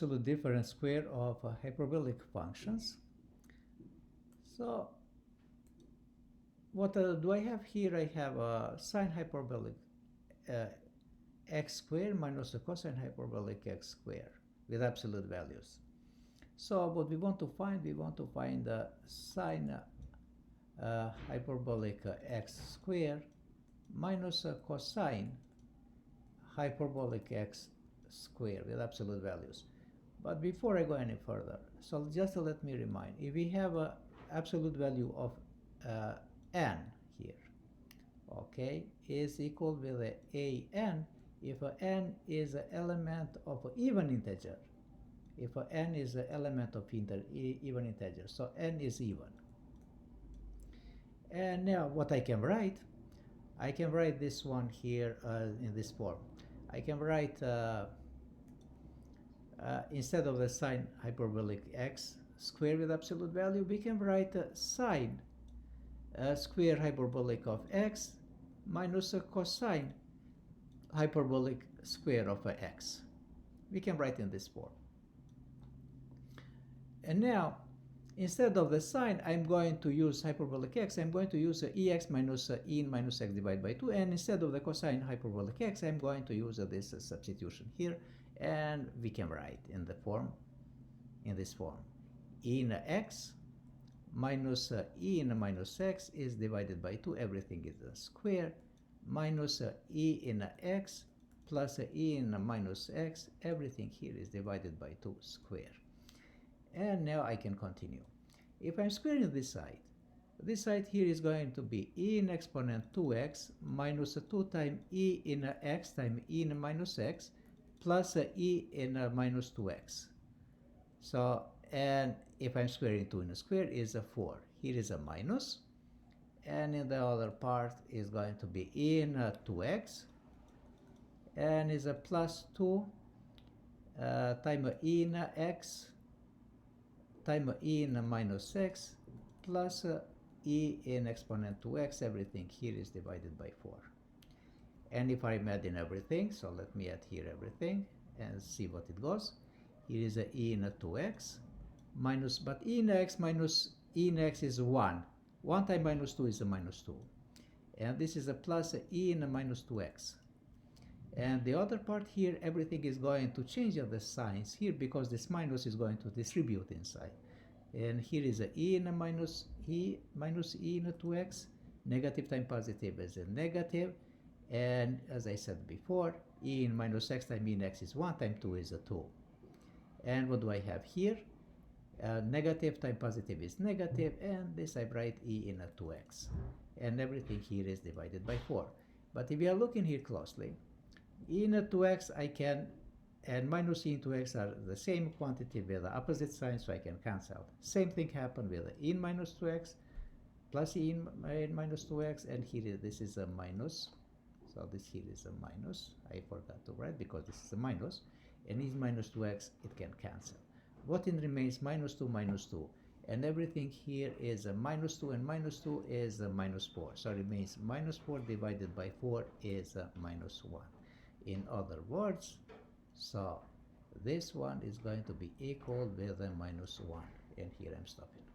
absolute difference square of hyperbolic functions. So what do I have here? I have a sine hyperbolic x squared minus a cosine hyperbolic x squared with absolute values. So what we want to find the sine hyperbolic x squared minus a cosine hyperbolic x squared with absolute values. But before I go any further, so just let me remind, if we have a absolute value of n here, okay, is equal with a n if a n is an element of an even integer. If a n is an element of even integer, so n is even. And now what I can write this one here in this form. I can write instead of the sine hyperbolic x squared with absolute value, we can write sine square hyperbolic of x minus a cosine hyperbolic square of x. We can write in this form. And now, instead of the sine, I'm going to use hyperbolic x. I'm going to use ex minus e minus x divided by 2. And instead of the cosine hyperbolic x, I'm going to use this substitution here. And we can write in this form. E in x minus e in minus x is divided by 2. Everything is a square. Minus e in x plus e in minus x. Everything here is divided by 2 square. And now I can continue. If I'm squaring this side here is going to be e in exponent 2x minus 2 times e in x times e in minus x plus e in minus 2x. So, and if I'm squaring 2 in a square is a 4. Here is a minus. And in the other part is going to be e in 2x and is a plus 2 times e in x times e in minus x plus e in exponent 2x. Everything here is divided by 4. And if I'm adding everything, so let me add here everything and see what it goes. Here is a e in 2x minus, but e in x minus e in x is 1. 1 times minus 2 is a minus 2. And this is a plus e in a minus 2x. And the other part here, everything is going to change the signs here because this minus is going to distribute inside. And here is a e in a minus e in a 2x. Negative times positive is a negative. And as I said before, e in minus x times e in x is 1 times 2 is a 2. And what do I have here? Negative times positive is negative, and this I write e in a 2x. And everything here is divided by 4. But if we are looking here closely, e in a 2x I can, and minus e in 2x are the same quantity with the opposite sign, so I can cancel. Same thing happened with e in minus 2x plus e in minus 2x, and here this is a minus. So this here is a minus. I forgot to write because this is a minus. And e in minus 2x, it can cancel. What remains? Minus 2, minus 2. And everything here is a minus 2, and minus 2 is a minus 4. So it remains minus 4 divided by 4 is a minus 1. In other words, so this one is going to be equal with a minus 1. And here I'm stopping.